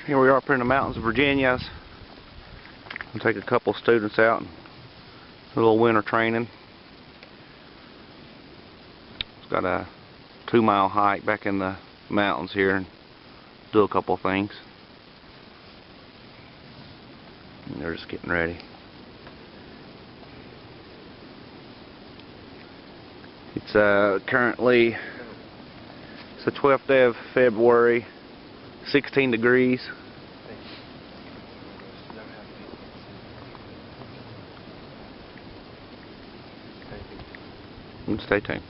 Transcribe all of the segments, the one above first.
Here we are up here in the mountains of Virginia. We'll take a couple students out and a little winter training. It's got a 2-mile hike back in the mountains here and do a couple things. And they're just getting ready. It's currently it's the 12th day of February. 16 degrees. Stay tuned.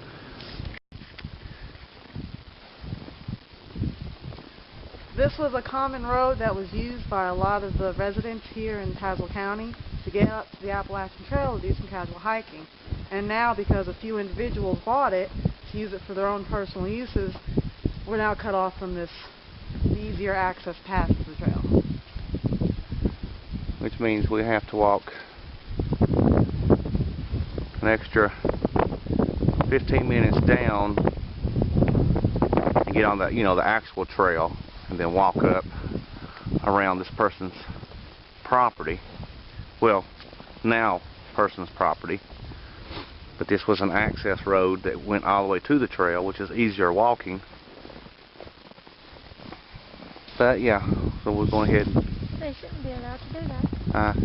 This was a common road that was used by a lot of the residents here in Tazewell County to get up to the Appalachian Trail to do some casual hiking. And now, because a few individuals bought it to use it for their own personal uses, we're now cut off from this easier access path to the trail. Which means we have to walk an extra 15 minutes down and get on the, the actual trail, and then walk up around this person's property. Well, now person's property, but this was an access road that went all the way to the trail, which is easier walking. But yeah, so we're going ahead and they shouldn't be allowed to do that.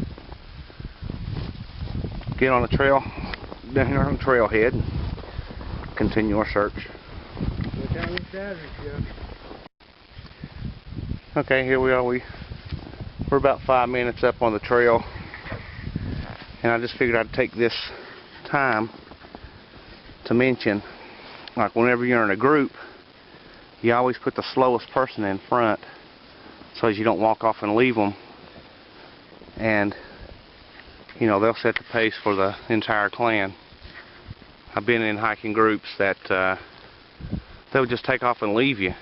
Get on the trail, down here on the trailhead, and continue our search. Okay, here we are. We're about 5 minutes up on the trail, and I just figured I'd take this time to mention, like, whenever you're in a group, you always put the slowest person in front so as you don't walk off and leave them, and they'll set the pace for the entire clan. I've been in hiking groups that they'll just take off and leave you,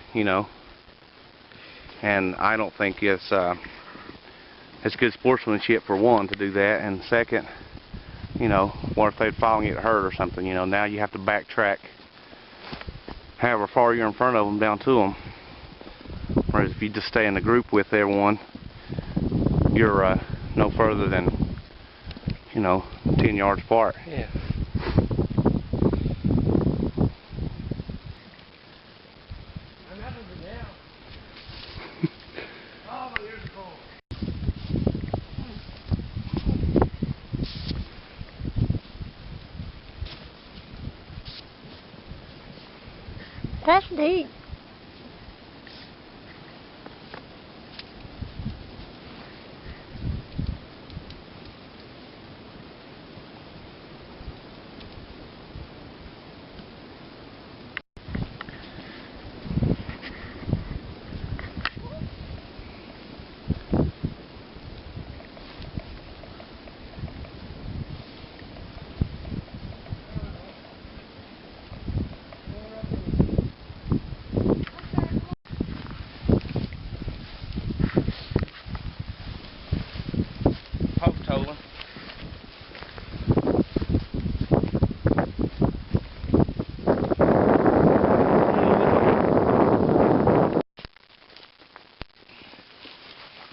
and I don't think it's good sportsmanship, for one, to do that, and second, what if they'd fall and get hurt or something? Now you have to backtrack however far you're in front of them down to them. Whereas if you just stay in the group with everyone, you're no further than 10 yards apart. Yeah. That's deep.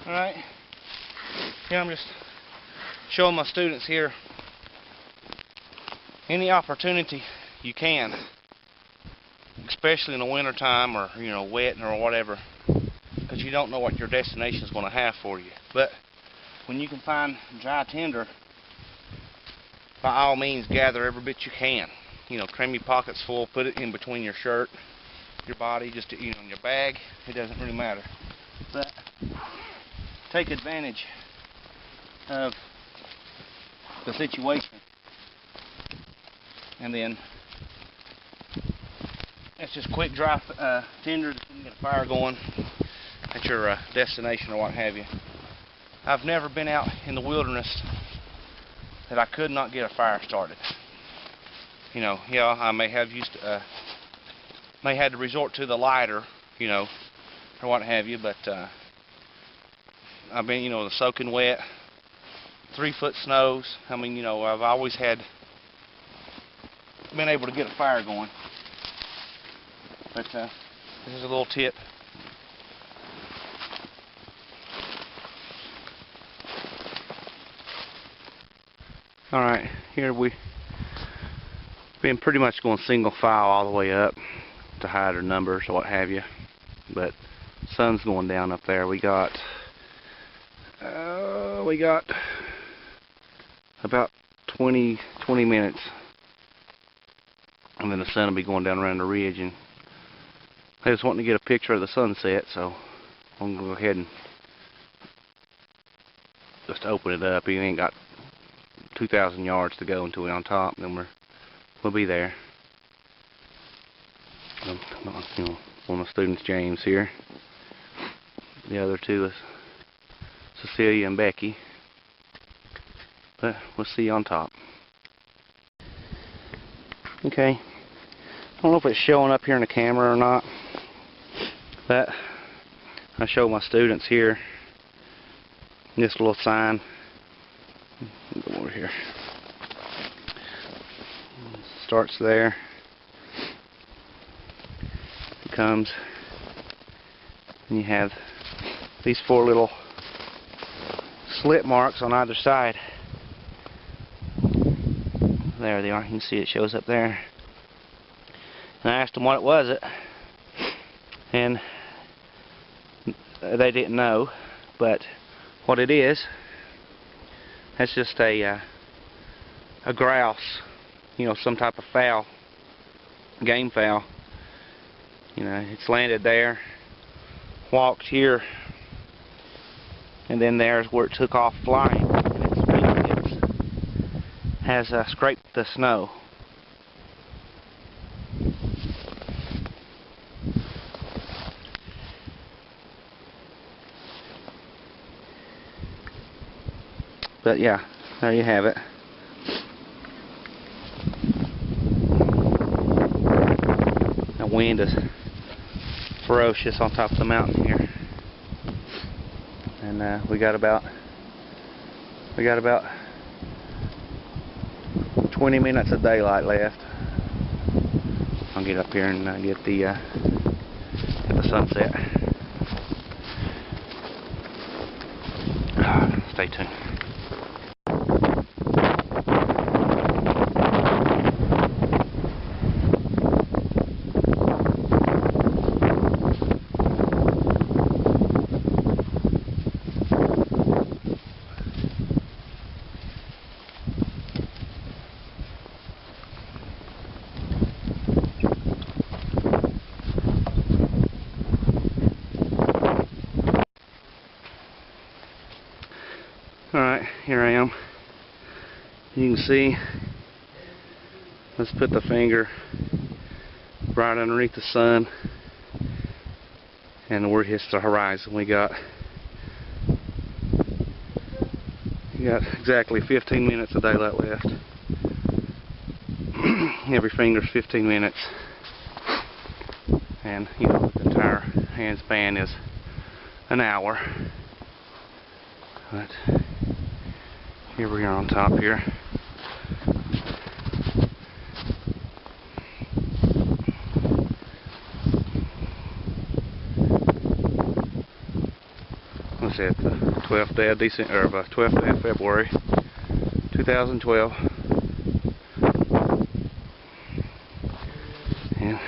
Alright, here I'm just showing my students here, any opportunity you can, especially in the winter time, or wet or whatever, because you don't know what your destination is going to have for you. But when you can find dry tinder, by all means gather every bit you can. Cram your pockets full, put it in between your shirt, your body, just in your bag. It doesn't really matter. But take advantage of the situation, and then it's just quick dry tinder to get a fire going at your destination or what have you. I've never been out in the wilderness that I could not get a fire started. You know, yeah, I may have had to resort to the lighter, you know, or what have you, but I've been, you know, the soaking wet, 3-foot snows. I mean, you know, I've always been able to get a fire going. But this is a little tip. Alright, here we've been pretty much going single file all the way up to hide our numbers or what have you. But sun's going down up there. We got about 20 minutes, and then the sun will be going down around the ridge, and I just wanted to get a picture of the sunset, so I'm gonna go ahead and just open it up. It ain't got 2,000 yards to go until we're on top, and then we'll be there. You know, one of my students, James, here. The other two is Cecilia and Becky. But we'll see you on top. Okay. I don't know if it's showing up here in the camera or not, but I show my students here this little sign. Go over here. Starts there. It comes, and you have these 4 little slit marks on either side. There they are. You can see it shows up there. And I asked them what it was, and they didn't know. But what it is, that's just a grouse, you know, some type of fowl, game fowl. You know, it's landed there, walked here, and then there's where it took off flying, and its fingertips has scraped the snow. But yeah, there you have it. The wind is ferocious on top of the mountain here, and we got about 20 minutes of daylight left. I'll get up here and get the sunset. Stay tuned. Alright, here I am. You can see, let's put the finger right underneath the sun, and where it hits the horizon. We got exactly 15 minutes of daylight left. Every finger's 15 minutes, and you know, the entire hand span is an hour. But here we are on top here. Let's see, it's the 12th day of December, or 12th day of February, 2012. And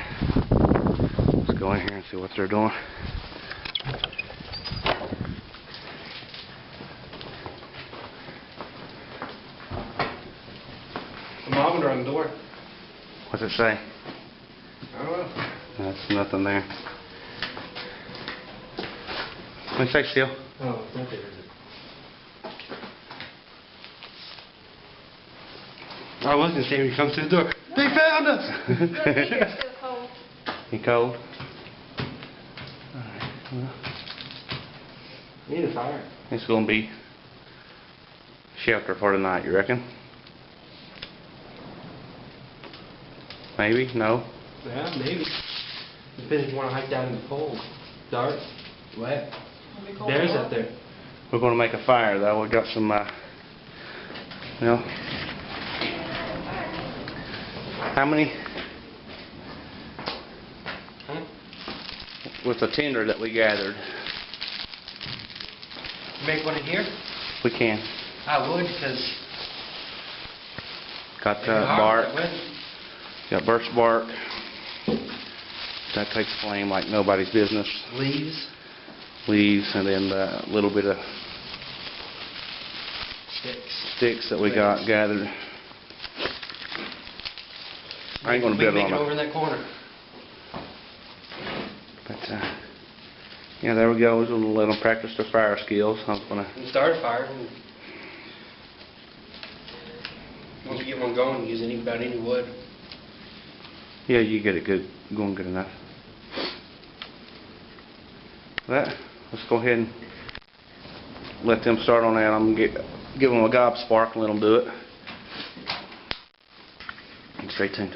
let's go in here and see what they're doing. Thermometer on the door. What's it say? I don't know. That's nothing there. Let me stay still. Oh, it's not there, is it? I was gonna say when he comes to the door, they found us! You cold? Alright, well, Need a fire. it's gonna be shelter for the night, you reckon? Maybe? No? Yeah, maybe. Depends if you want to hike down in the cold. Dark, wet. Bears up there. We're going to make a fire though. We got some, you know. How many? Huh? With the tinder that we gathered. Make one in here? We can. I would, because... Got bark. Got birch bark. That takes flame like nobody's business. Leaves. Leaves, and then a little bit of sticks that we got gathered. I ain't gonna build make on it it. over in that corner. But yeah, there we go. We're gonna let them practice their fire skills. I'm gonna And start a fire. Once you get one going, use about any wood. Yeah, you get it good, going good enough. That. Let's go ahead and let them start on that. I'm gonna give them a gob spark and let them do it. And stay tuned.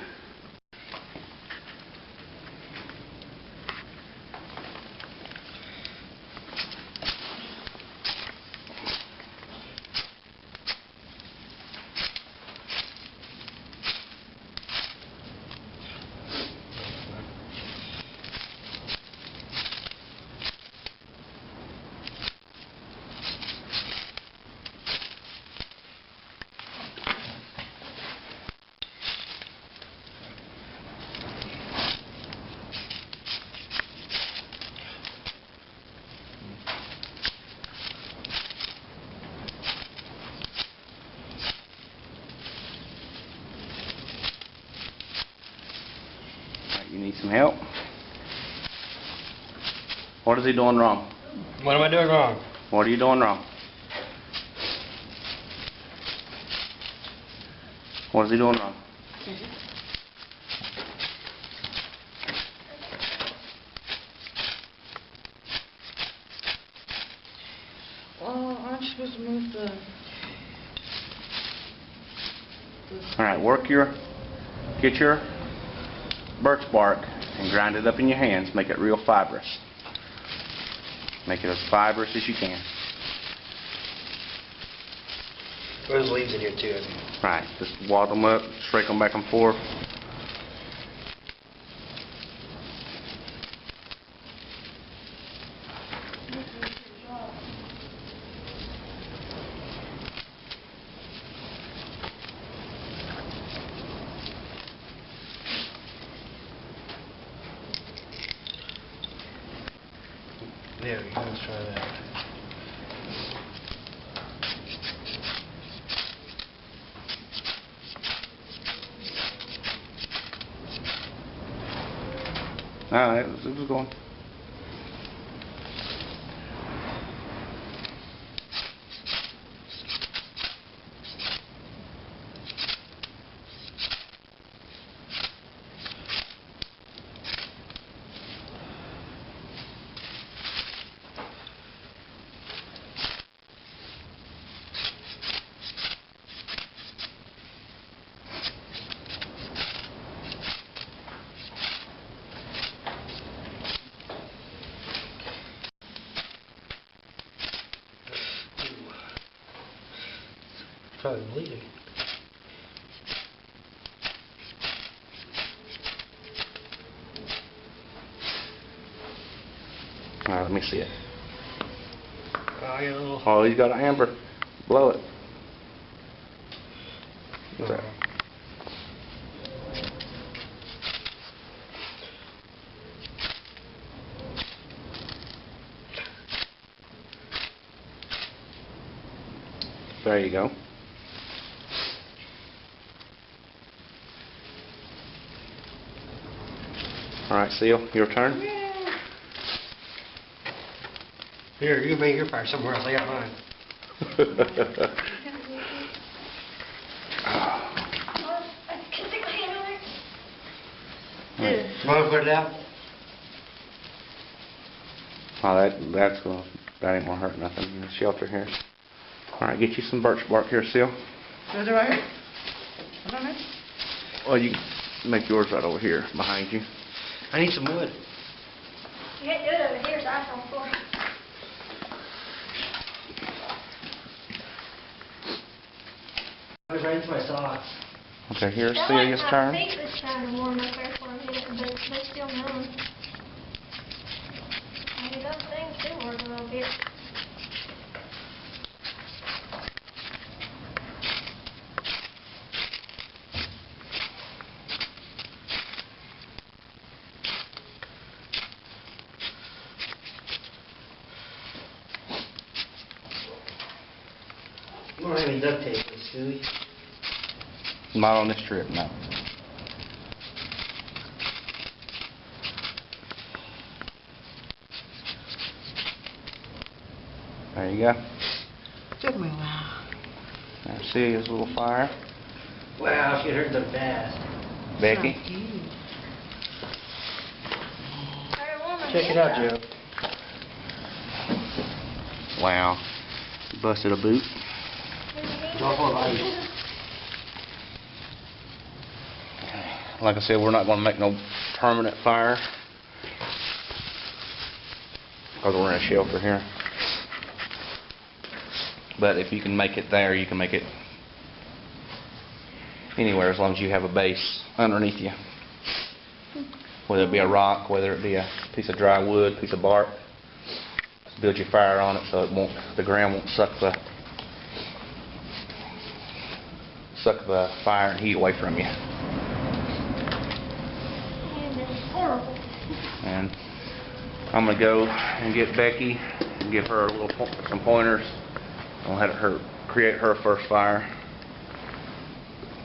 You need some help? What is he doing wrong? What am I doing wrong? What are you doing wrong? What is he doing wrong? Well, aren't you supposed to move the... Alright, get your birch bark and grind it up in your hands. Make it real fibrous. Make it as fibrous as you can. There's leaves in here too. Right, just wad them up, shake them back and forth. There we go, let's try that. Alright, let's keep going. Probably bleeding. Alright, let me see it. Oh, I got a little... Oh, he's got an amber. Blow it. What's that? There you go. Alright, Seal, your turn. Here, you make your fire somewhere else. I got mine. Want to put it out? Oh, that ain't gonna hurt nothing in the shelter here. Alright, get you some birch bark here, Seal. Is it right here? Is that it? Well, you make yours right over here, behind you. I need some wood. You can't do it over here, so I don't for it. I was right into my socks. Okay, here's Felt Celia's like turn. my feet was trying to warm up there for a minute, but they're still numb. Maybe those things do work a little bit. You don't have any duct tape, Scooby. Not on this trip, no. There you go. Took me a while. There's Celia's little fire. Wow, she hurt them fast. Becky. Better warm up Check it out, Joe. Wow. You busted a boot. It's all full of ice. Like I said, we're not going to make no permanent fire because we're in a shelter here. But if you can make it there, you can make it anywhere as long as you have a base underneath you. Whether it be a rock, whether it be a piece of dry wood, piece of bark. Just build your fire on it so it won't, the ground won't suck the fire and heat away from you. And it's horrible. And I'm going to go and get Becky and give her a little some pointers on how to create her first fire.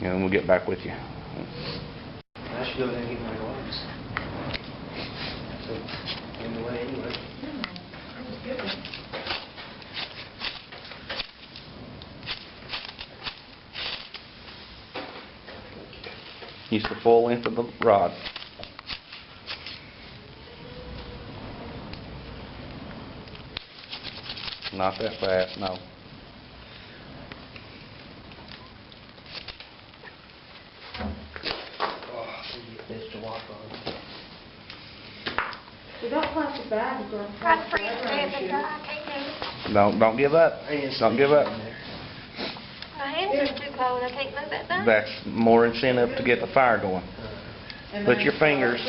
And we'll get back with you. I should go there and get my gloves. So, in the way anyway. Use the full length of the rod. Not that fast, no. Oh, so you get this to walk on. We got plastic bags. Try to freeze it if it dry. I can't do it. Don't give up. Don't give up. My hands are too cold. I can't move that down. That's more incentive to get the fire going. Put your fingers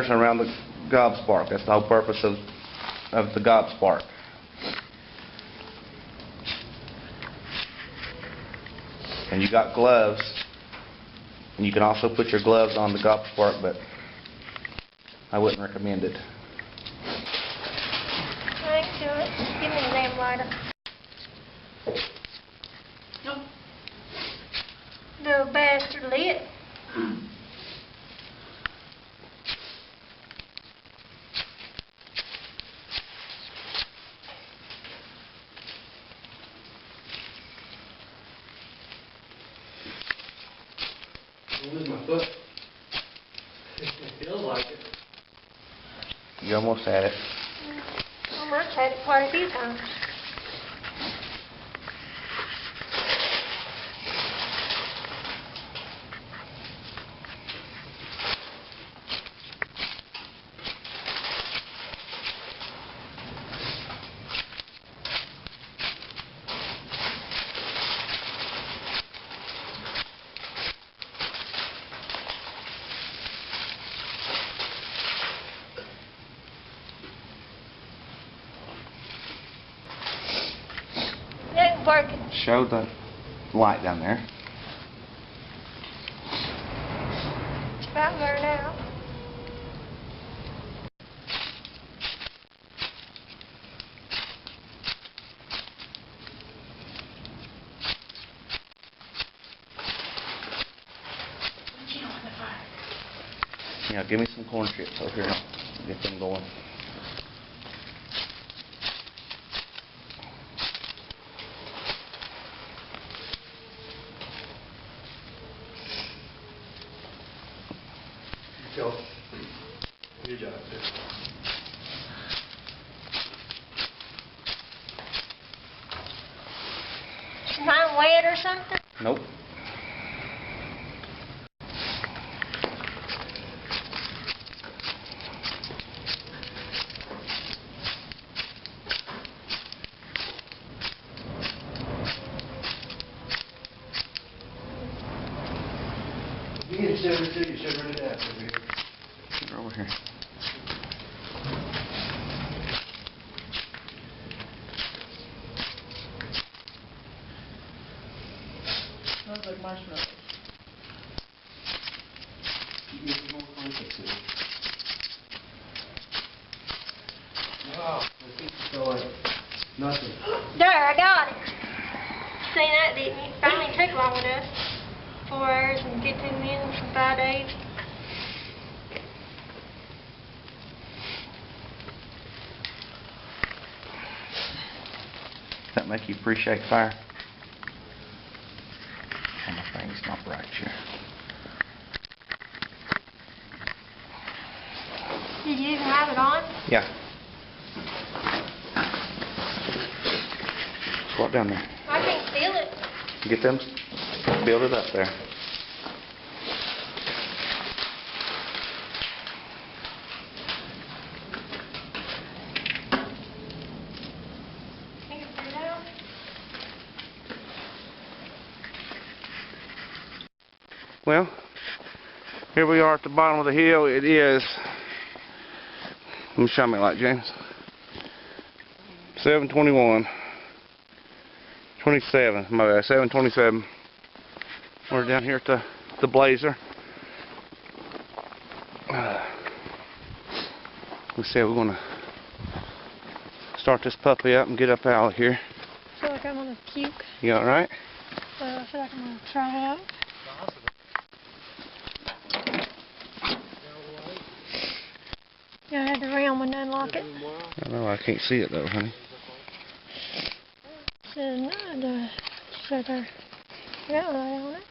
around the gob spark. That's the whole purpose of the gob spark. And you got gloves. And you can also put your gloves on the gob spark, but I wouldn't recommend it. I can do it. Give me the damn lighter. The bastard lit. I'll lose my foot. It feels like it. You almost had it. Almost had it quite a few times. It ain't working. Show the light down there. It's about there now. Yeah, give me some corn chips over here. Get them going. Go. Good job, sir. Mine wet or something? Nope. You can shove it to you, shove it out over here. They're over here. Smells like marshmallows. You get more closer to it. Wow, the pizza store, nothing. There, I got it. Seen that, didn't you? Finally took long enough. 4 hours and 15 minutes and 5 days. Does that make you appreciate fire? Oh, my thing's not bright here. Did you even have it on? Yeah. Squat down there. I can't feel it. Get them. Build it up there. Can you put it out? Well, here we are at the bottom of the hill. It is, let me show me like James. 7:21. 27, my bad, 7:27. We're down here at the Blazer. We said we're gonna start this puppy up and get up out of here. I feel like I'm gonna puke. You all right? I feel like I'm gonna throw up. Yeah, I had the rim and unlock it. I know I can't see it though, honey. Said the there. I got a light on it.